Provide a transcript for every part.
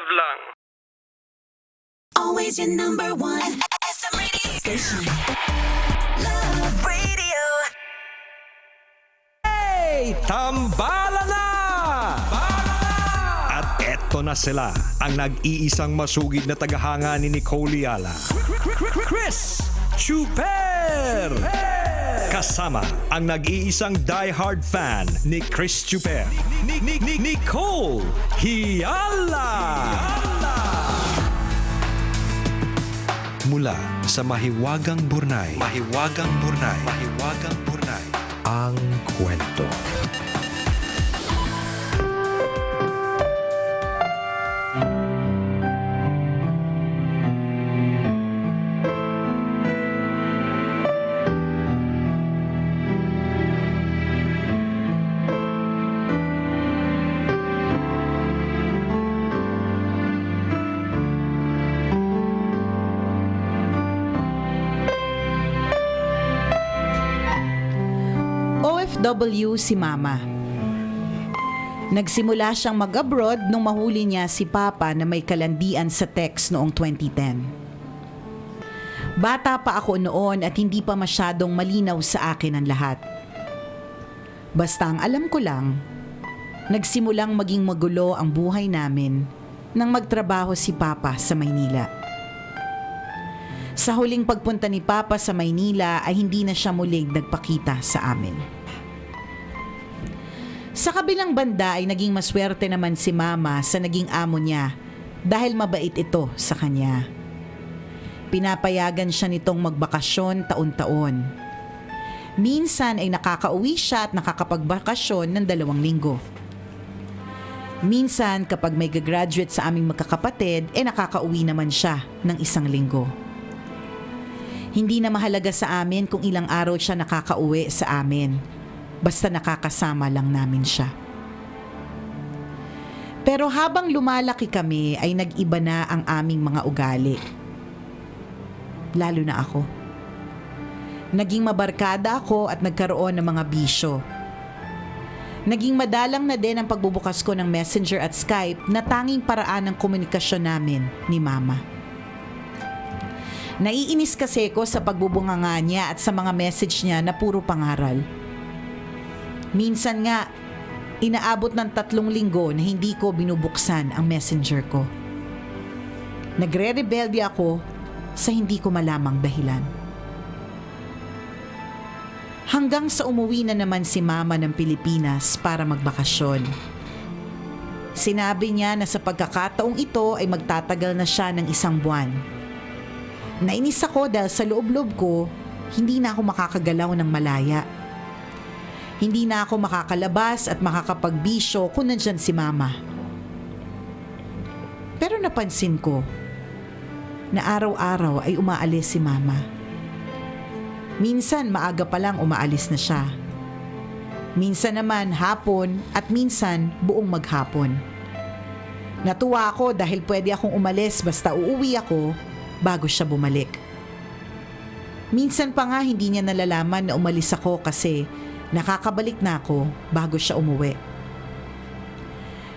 love lang. Always your number one. SM Radio Station. Love Radio. Hey! Tambala na! At eto na sila, ang nag-iisang masugid na tagahanga ni Nicole Yala. Chris Chuper! Kasama ang nag-iisang die-hard fan ni Chris Chuper. Nicole Yala! Mula sa Mahiwagang Burnay, ang kwento. OFW si Mama. Nagsimula siyang mag-abroad nung mahuli niya si Papa na may kalandian sa text noong 2010. Bata pa ako noon at hindi pa masyadong malinaw sa akin ang lahat. Basta ang alam ko lang, nagsimulang maging magulo ang buhay namin nang magtrabaho si Papa sa Maynila. Sa huling pagpunta ni Papa sa Maynila ay hindi na siya muling nagpakita sa amin. Sa kabilang banda ay naging maswerte naman si Mama sa naging amo niya dahil mabait ito sa kanya. Pinapayagan siya nitong magbakasyon taon-taon. Minsan ay nakakauwi siya at nakakapagbakasyon ng 2 linggo. Minsan kapag may gagraduate sa aming magkakapatid, nakakauwi naman siya ng 1 linggo. Hindi na mahalaga sa amin kung ilang araw siya nakakauwi sa amin. Basta nakakasama lang namin siya. Pero habang lumalaki kami ay nag-iba na ang aming mga ugali. Lalo na ako. Naging mabarkada ako at nagkaroon ng mga bisyo. Naging madalang na din ang pagbubukas ko ng Messenger at Skype na tanging paraan ng komunikasyon namin ni Mama. Naiinis kasi ko sa pagbubunganga niya at sa mga message niya na puro pangaral. Minsan nga, inaabot ng 3 linggo na hindi ko binubuksan ang messenger ko. Nagre-rebelde ako sa hindi ko malamang dahilan. Hanggang sa umuwi na naman si Mama ng Pilipinas para magbakasyon. Sinabi niya na sa pagkakataong ito ay magtatagal na siya ng 1 buwan. Nainis ako dahil sa loob-loob ko, hindi na ako makakagalaw ng malaya. Hindi na ako makakalabas at makakapagbisyo kung nandyan si Mama. Pero napansin ko na araw-araw ay umaalis si Mama. Minsan maaga pa lang umaalis na siya. Minsan naman hapon at minsan buong maghapon. Natuwa ako dahil pwede akong umalis basta uuwi ako bago siya bumalik. Minsan pa nga hindi niya nalalaman na umalis ako kasi nakakabalik na ako bago siya umuwi.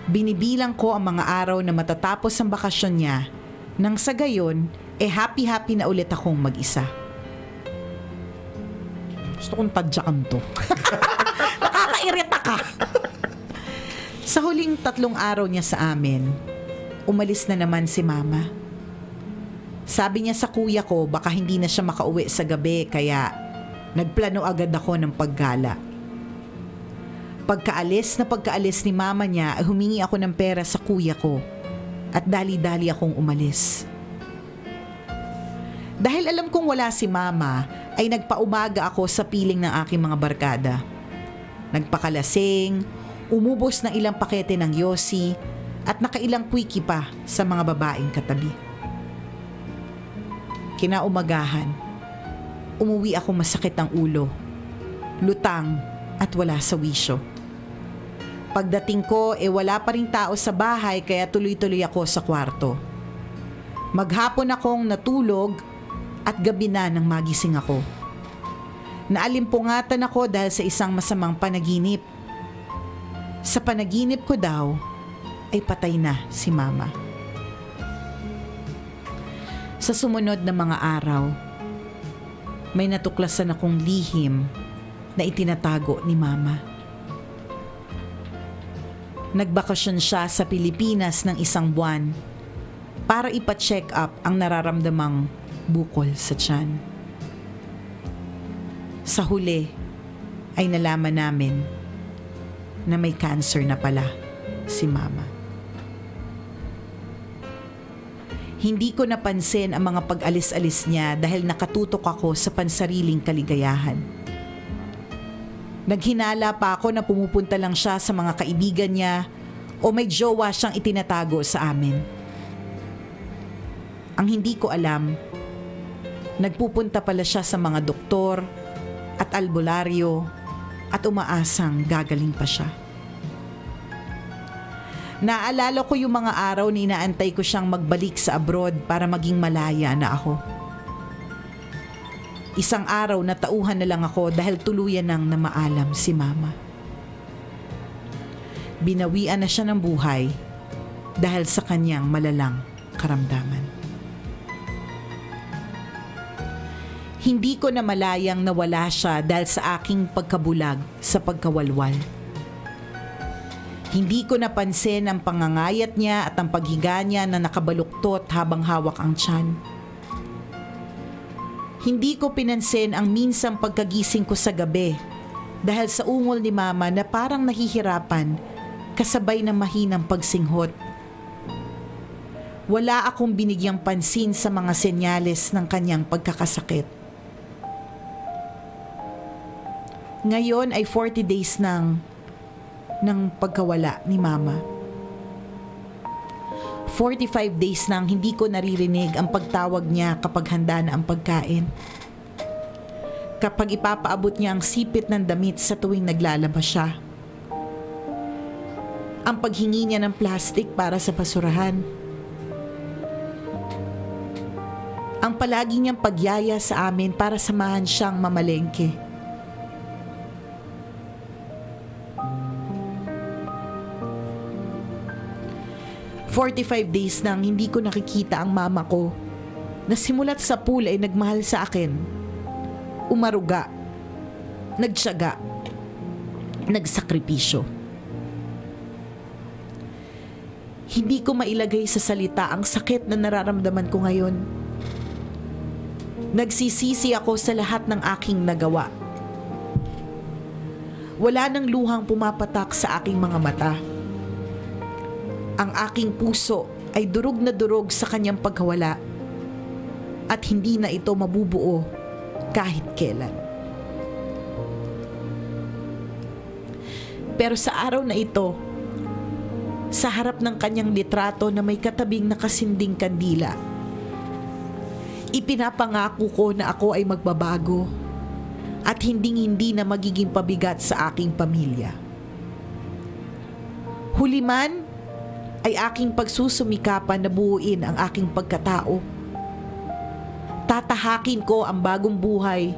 Binibilang ko ang mga araw na matatapos ang bakasyon niya nang sa gayon, happy-happy na ulit akong mag-isa. Gusto kong tadyakan to. Nakakairita ka. Sa huling 3 araw niya sa amin, umalis na naman si Mama. Sabi niya sa kuya ko baka hindi na siya makauwi sa gabi kaya nagplano agad ako ng paggala. Pagkaalis ni Mama niya ay humingi ako ng pera sa kuya ko at dali-dali akong umalis. Dahil alam kong wala si Mama ay nagpaumaga ako sa piling ng aking mga barkada. Nagpakalasing, umubos ng ilang pakete ng yosi at nakailang quickie pa sa mga babaeng katabi. Kinaumagahan, umuwi ako masakit ang ulo, lutang at wala sa wisyo. Pagdating ko wala pa ring tao sa bahay kaya tuloy-tuloy ako sa kwarto. Maghapon akong natulog at gabi na nang magising ako. Naalimpungatan ako dahil sa isang masamang panaginip. Sa panaginip ko daw ay patay na si Mama. Sa sumunod na mga araw, may natuklasan akong lihim na itinatago ni Mama. Nagbakasyon siya sa Pilipinas ng 1 buwan para ipa-check up ang nararamdamang bukol sa tiyan. Sa huli ay nalaman namin na may cancer na pala si Mama. Hindi ko napansin ang mga pag-alis-alis niya dahil nakatutok ako sa pansariling kaligayahan. Naghinala pa ako na pumupunta lang siya sa mga kaibigan niya o may jowa siyang itinatago sa amin. Ang hindi ko alam, nagpupunta pala siya sa mga doktor at albularyo at umaasang gagaling pa siya. Naalala ko yung mga araw na inaantay ko siyang magbalik sa abroad para maging malaya na ako. Isang araw na tauhan na lang ako dahil tuluyan nang namaalam si Mama. Binawian na siya ng buhay dahil sa kanyang malalang karamdaman. Hindi ko na malayang nawala siya dahil sa aking pagkabulag sa pagkawalwal. Hindi ko napansin ang pangangayat niya at ang paghiga niya na nakabaluktot habang hawak ang tiyan. Hindi ko pinansin ang minsang pagkagising ko sa gabi dahil sa ungol ni Mama na parang nahihirapan kasabay ng mahinang pagsinghot. Wala akong binigyang pansin sa mga senyales ng kanyang pagkakasakit. Ngayon ay 40 days ng pagkawala ni Mama. 45 days nang hindi ko naririnig ang pagtawag niya kapag handa na ang pagkain. Kapag ipapaabot niya ang sipit ng damit sa tuwing naglalabas siya. Ang paghingi niya ng plastic para sa basurahan. Ang palagi niyang pagyaya sa amin para samahan siyang mamalengke. "45 days nang hindi ko nakikita ang mama ko na simulat sa pool ay nagmahal sa akin. Umaruga, nagtiyaga, nagsakripisyo. Hindi ko mailagay sa salita ang sakit na nararamdaman ko ngayon. Nagsisisi ako sa lahat ng aking nagawa. Wala nang luhang pumapatak sa aking mga mata. Ang aking puso ay durog na durog sa kanyang pagkawala at hindi na ito mabubuo kahit kailan. Pero sa araw na ito, sa harap ng kanyang litrato na may katabing nakasinding kandila, ipinapangako ko na ako ay magbabago at hinding-hindi na magiging pabigat sa aking pamilya. Huli man ay aking pagsusumikapan na buuin ang aking pagkatao. Tatahakin ko ang bagong buhay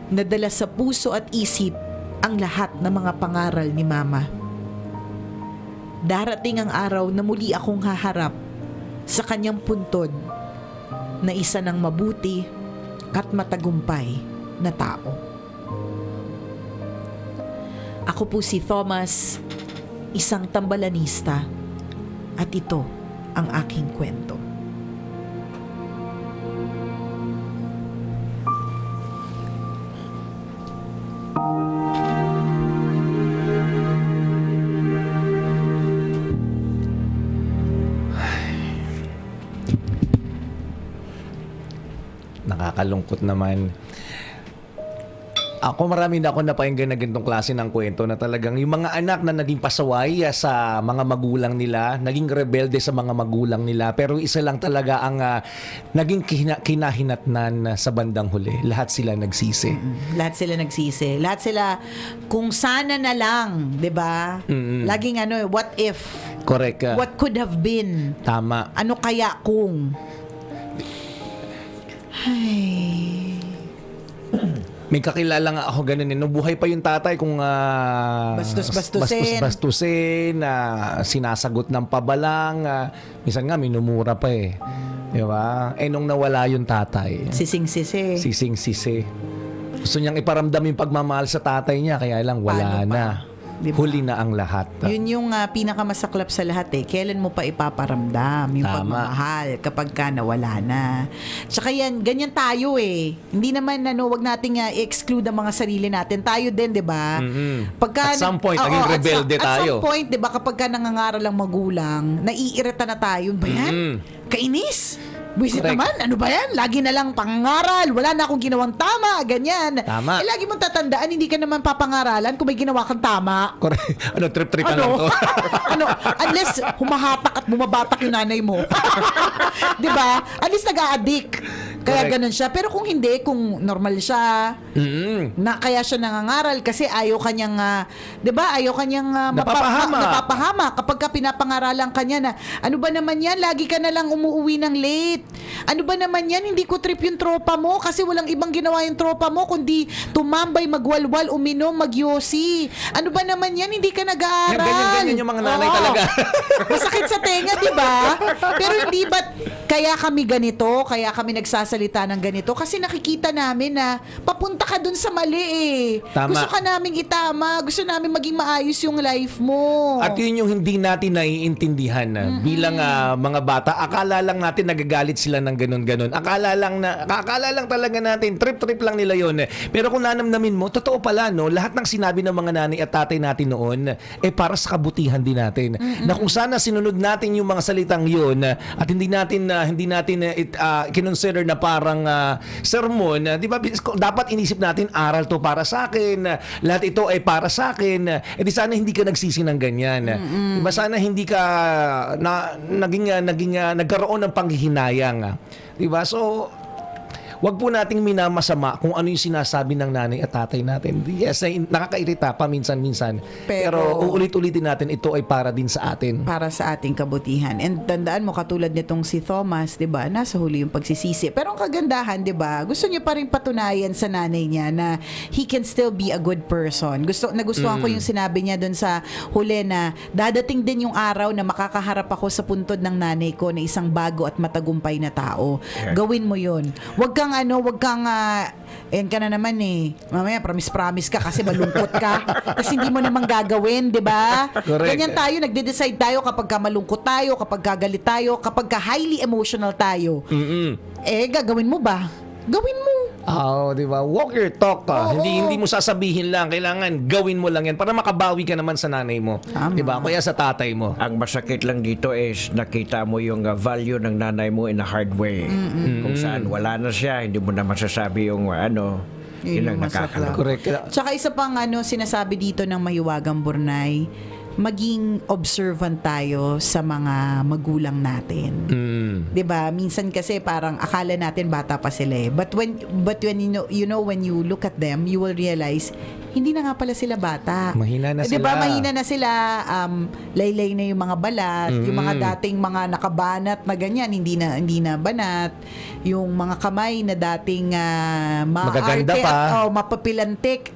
na dala sa puso at isip ang lahat ng mga pangaral ni Mama. Darating ang araw na muli akong haharap sa kanyang puntod na isa ng mabuti at matagumpay na tao. Ako po si Thomas, isang tambalanista, at ito ang aking kwento. Nakakalungkot naman. Ako marami na ako napakinggan na ganitong klase ng kwento na talagang yung mga anak na naging pasaway sa mga magulang nila, naging rebelde sa mga magulang nila, pero isa lang talaga ang naging kinahinatnan sa bandang huli. Lahat sila nagsisi. Lahat sila nagsisi. Lahat sila kung sana na lang, 'di ba? Laging what if? Correct. What could have been? Tama. Ano kaya kung? Ay. May kakilala nga ako ganun nung buhay pa yung tatay kung bastos-bastusin, sinasagot ng pabalang, minsan nga minumura pa eh. Di ba? Eh, nung nawala yung tatay, Sising-sisi. sising-sisi. Gusto niyang iparamdam yung pagmamahal sa tatay niya, kaya lang wala Paano pa? na. Diba? Huli na ang lahat. Yun yung pinakamasaklap sa lahat eh. Kailan mo pa ipaparamdam yung Tama. pagmamahal kapag ka nawala na. Tsaka yan, ganyan tayo eh. Hindi naman wag nating i-exclude ang mga sarili natin. Tayo din, 'di ba? At some point, naging rebelde At tayo. some point, 'di ba, kapag ka nangangaral ang magulang, naiirita na tayo. Ba yan? Kainis. Buisit Correct. naman, ano ba yan? Lagi na lang pangaral, wala na akong ginawang tama, ganyan. Tama. Eh, lagi mong tatandaan, hindi ka naman papangaralan kung may ginawa kang tama. Correct. Ano, trip-tripan lang to. ano, unless humahatak at bumabatak yung nanay mo. 'Di ba? At least nag-a-addict. Kaya Correct. ganun siya. Pero kung hindi, kung normal siya, na kaya siya nangangaral kasi ayaw kanyang, 'di ba? Ayaw kanyang Napapahama. napapahama kapag ka pinapangaralan kanya na, ano ba naman yan? Lagi ka na lang umuuwi ng late. Ano ba naman yan? Hindi ko trip yung tropa mo kasi walang ibang ginawa yung tropa mo kundi tumambay, magwalwal, uminom, magyosi. Ano ba naman yan? Hindi ka nag-aaral. Ganyan-ganyan yung mga nanay Oo. talaga. Masakit sa tenga, di ba? Pero hindi ba't kaya kami ganito? Kaya kami nagsasalita ng ganito? Kasi nakikita namin na papunta ka dun sa mali eh. Tama. Gusto ka naming itama. Gusto namin maging maayos yung life mo. At yun yung hindi natin naiintindihan bilang mga bata. Akala lang natin nagagalit sila ng ganun-ganun. Akala lang talaga natin, trip-trip lang nila yun. Pero kung nanamnamin mo, totoo pala, no? Lahat ng sinabi ng mga nanay at tatay natin noon, para sa kabutihan din natin. Na kung sana sinunod natin yung mga salitang yun, at hindi natin kinonsider na parang sermon, di ba? Dapat inisip natin, aral to para sa akin, lahat ito ay para sa akin, di sana hindi ka nagsisi ng ganyan. Di ba? Sana hindi ka nagkaroon ng panghihinayang. Di ba? So, wag po nating minamasama kung ano yung sinasabi ng nanay at tatay natin. Yes, nakakairita pa minsan-minsan. Pero uulit-ulitin natin, ito ay para din sa atin. Para sa ating kabutihan. And tandaan mo, katulad nitong si Thomas, 'di ba? Nasa huli yung pagsisisi. Pero ang kagandahan, 'di ba? Gusto niya pa rin patunayan sa nanay niya na he can still be a good person. Nagustuhan ko yung sinabi niya doon sa huli na dadating din yung araw na makakaharap ako sa puntod ng nanay ko na isang bago at matagumpay na tao. Gawin mo 'yun. Wag kang ayan ka na naman eh. Mamaya promise ka kasi malungkot ka. Kasi hindi mo naman gagawin, 'di ba? Correct. Ganyan tayo, nagde-decide tayo kapag ka malungkot tayo, kapag ka galit tayo, kapag ka highly emotional tayo. Gagawin mo ba? Gawin mo. Di ba? Walk your talk ka. Oo. Hindi mo sasabihin lang, kailangan gawin mo lang yan para makabawi ka naman sa nanay mo. Tama. Di ba? Kaya sa tatay mo. Ang masakit lang dito is nakita mo yung value ng nanay mo in a hard way. Kung saan wala na siya, hindi mo na masasabi yung yun ang nakakalungkot. Correct. Tsaka isa pang sinasabi dito ng Mahiwagang Burnay, maging observant tayo sa mga magulang natin. 'Di ba? Minsan kasi parang akala natin bata pa sila eh. But when when you look at them, you will realize hindi na nga pala sila bata. Mahina na 'Di ba? sila. Mahina na sila. Laylay na yung mga balat, yung mga dating mga nakabanat na ganyan, hindi na banat. Yung mga kamay na dating Magaganda maarte pa. at mapapilantik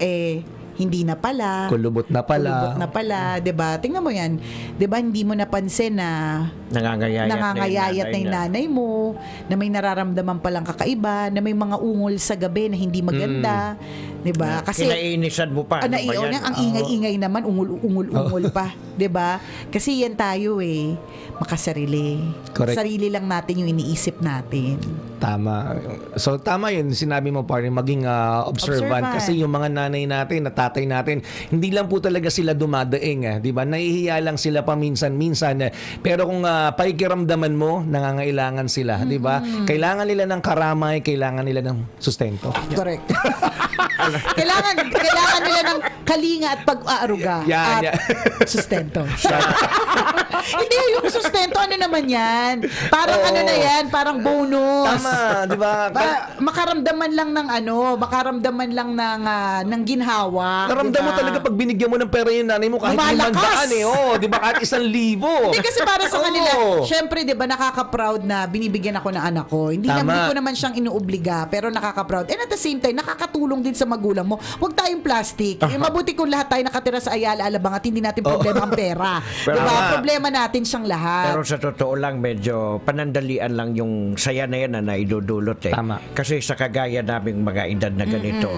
hindi na pala. Kulubot na pala. 'di ba? Tingnan mo 'yan. 'Di ba hindi mo napansin na nangangayayat na yung nanay mo, na may nararamdaman palang kakaiba, na may mga ungol sa gabi na hindi maganda, 'di ba? Kasi kinainisan mo pa. Ano ba yan? ang ingay-ingay naman, ungol pa, 'di ba? Kasi yan tayo makasarili. Correct. Sarili lang natin yung iniisip natin. Tama. So, tama yun. Sinabi mo, partner, maging observant. Kasi yung mga nanay natin, at tatay natin, hindi lang po talaga sila dumadaing. Di ba? Nahihiya lang sila paminsan-minsan. Pero kung pakikiramdaman mo, nangangailangan sila. Di ba? Kailangan nila ng karamay, kailangan nila ng sustento. Correct. kailangan nila ng kalinga at pag-aaruga Yan. at sustento. Hindi, yung sustento, ano naman yan? Parang ano na yan, parang bonus. Tama, di ba? Makaramdaman lang ng makaramdaman lang ng ginhawa. Naramdam mo talaga pag binigyan mo ng pera yung nanay mo kahit Lumalakas. 500 di ba? Kahit 1,000. Hindi kasi para sa kanila, Oo. syempre 'di ba nakaka-proud na binibigyan ako ng anak ko. Hindi Tama. ko naman siyang inuobliga, pero nakaka-proud. And at the same time, nakakatulong din sa magulang mo. Huwag tayong plastic. Mabuti kung lahat tayo nakatira sa Ayala, Alabang at hindi natin problema ang pera. 'Di ba? Tama. Problema natin siyang lahat. Pero sa totoo lang, medyo panandalian lang yung saya na yan na naidudulot eh. Tama. Kasi sa kagaya naming mga edad na ganito,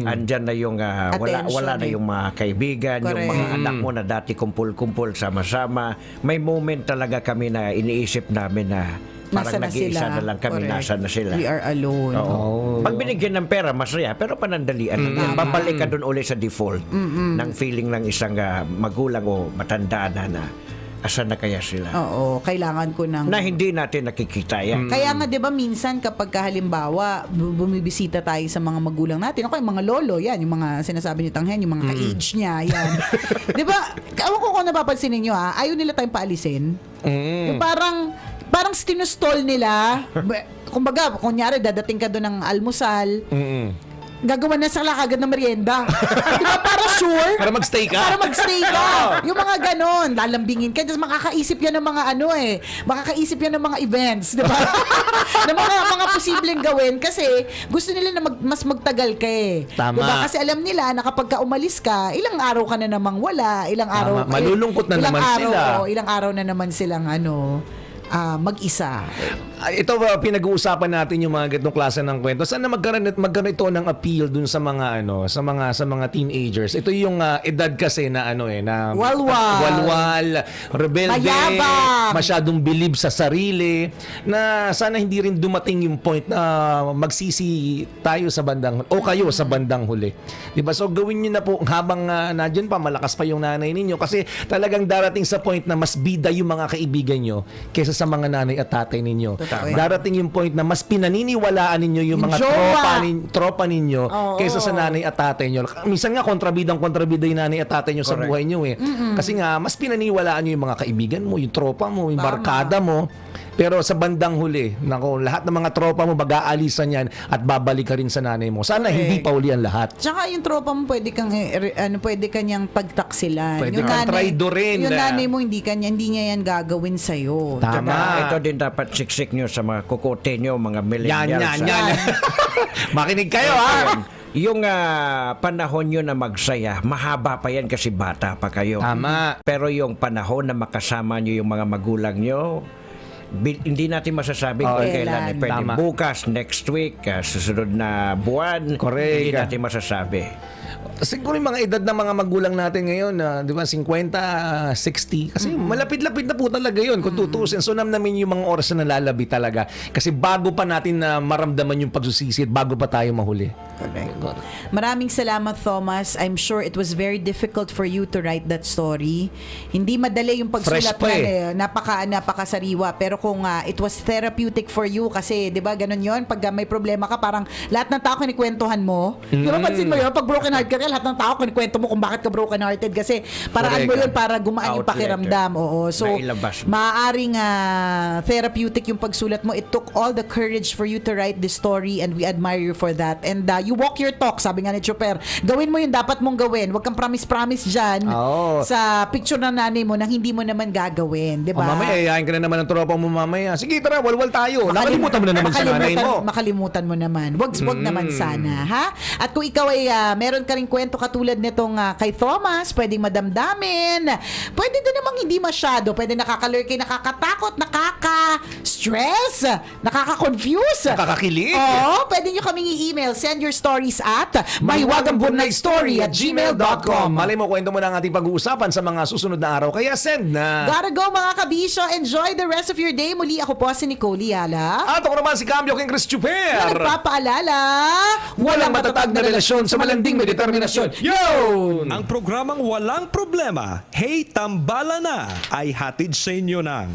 andyan na yung Attention wala na eh. yung mga kaibigan, yung Correct. mga anak mo na dati kumpul-kumpul sama-sama. May moment talaga kami na iniisip namin na Nasa parang na nag-iisa sila. na lang kami, Correct. nasa na sila. We are alone. Oo. Oh. Pag binigyan ng pera, masaya. Pero panandalian lang yan. Babalik ka doon ulit sa default ng feeling ng isang magulang o matanda na asan na kaya sila. Oo, kailangan ko ng... Na hindi natin nakikita yan. Kaya nga 'di ba minsan kapag halimbawa bumibisita tayo sa mga magulang natin, ako yung mga lolo, yan, yung mga sinasabi ni Tanghen, yung mga ka-age niya, yan. 'Di ba? Ewan ko kung napapansin niyo ayaw nila tayong paalisin. Yung parang stinustol nila. Kumbaga, kunyari dadating ka doon ng almusal, gagawa na sila kagad ng merienda. Di ba? Para sure. Para magstay ka. Para magstay ka. Yung mga ganon, lalambingin ka. Tapos makakaisip yan ng mga makakaisip yan ng mga events. Di ba? ng mga posibleng gawin. Kasi gusto nila na mas magtagal ka eh. Tama. Di ba? Kasi alam nila na kapag ka umalis ka, ilang araw ka na namang wala. Ilang araw. Malulungkot na ilang naman araw, sila. Ilang araw na naman silang mag-isa. Ito pinag-uusapan natin yung mga ganitong klase ng kwento. Sana magkaroon ito ng appeal dun sa mga sa mga teenagers. Ito yung edad kasi na na walwal, rebelde, Mayabang. masyadong believe sa sarili, na sana hindi rin dumating yung point na magsisi tayo sa bandang o kayo sa bandang huli. 'Di ba? So gawin niyo na po habang nandiyan pa, malakas pa yung nanay ninyo, kasi talagang darating sa point na mas bida yung mga kaibigan nyo kaysa sa mga nanay at tatay ninyo. Totoo yan. Darating yung point na mas pinaniniwalaan ninyo yung mga jowa. tropa ninyo Oo. kaysa sa nanay at tatay nyo. Minsan nga kontrabida yung nanay at tatay nyo sa Correct. buhay nyo eh. Kasi nga mas pinaniniwalaan nyo yung mga kaibigan mo, yung tropa mo, yung barkada mo. Pero sa bandang huli, lahat ng mga tropa mo mag-aalisan yan at babalik ka rin sa nanay mo. Sana Correct. hindi pa uli ang lahat. Tsaka yung tropa mo pwede kanyang pagtaksilan. Pwede Yung kang traidorin. Yung nanay mo hindi niya yan gagawin sa iyo. Tama. Ito din dapat siksik nyo sa mga kukote nyo, mga millennials. Yan. Makinig kayo ha. Yung panahon nyo na magsaya, mahaba pa yan kasi bata pa kayo. Tama. Pero yung panahon na makasama nyo yung mga magulang nyo, hindi natin masasabi kung Kailan. kailan. Pwede Tama. bukas, next week, susunod na buwan. Correct. Hindi natin masasabi. Siguro yung mga edad ng mga magulang natin ngayon, di ba, 50, 60. Kasi malapit-lapit na po talaga yun kung tutusin. So namnamin yung mga oras na nalalabi talaga. Kasi bago pa natin na maramdaman yung pagsusisi at bago pa tayo mahuli. Correct. Maraming salamat, Thomas. I'm sure it was very difficult for you to write that story. Hindi madali yung pagsulat Fresh pa na napakasariwa. Pero kung it was therapeutic for you, kasi 'di ba ganun 'yon, pag may problema ka, parang lahat ng tao kinikwentuhan mo. 'Di ba pansin mo 'yon, pag broken heart ka, lahat ng tao kinikwento mo kung bakit ka broken hearted, kasi paraan mo 'yun para gumaan yung Outlet. pakiramdam. Oo. So Nailabas mo. maaaring therapeutic yung pagsulat mo. It took all the courage for you to write this story, and we admire you for that. And you walk your talk, sabi nga ni Chuper. Gawin mo yung dapat mong gawin. Huwag kang promise dyan Oo. sa picture ng nanay mo nang hindi mo naman gagawin. Di ba? Mamaya, yayain ka na naman ng tropa mo mamaya. Sige, tara, walwal tayo. Nakalimutan mo na naman sa nanay mo. Makalimutan mo naman. Wag naman sana, ha? At kung ikaw ay meron ka ring kwento katulad nitong kay Thomas, pwedeng madamdamin. Pwede din namang hindi masyado. Pwede nakakalurky, nakakatakot, nakaka-stress, nakaka-confuse. Nakakakilig. Oo, pwede nyo kaming i-email. Send your stories at mahiwagangburnaystory@gmail.com. Malay mo, kwento mo na ang ating pag-uusapan sa mga susunod na araw. Kaya send na. Gotta go mga kabisyo. Enjoy the rest of your day. Muli ako po si Nicole Yala. At ako naman si Cambio King Chris Na Chuper. nagpapaalala, Walang matatag na relasyon sa malanding may determinasyon. Yun! Ang programang Walang Problema, Hey Tambala Na, ay hatid sa inyo ng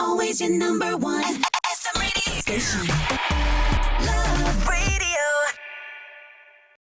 Always your number one. SM Radio Station.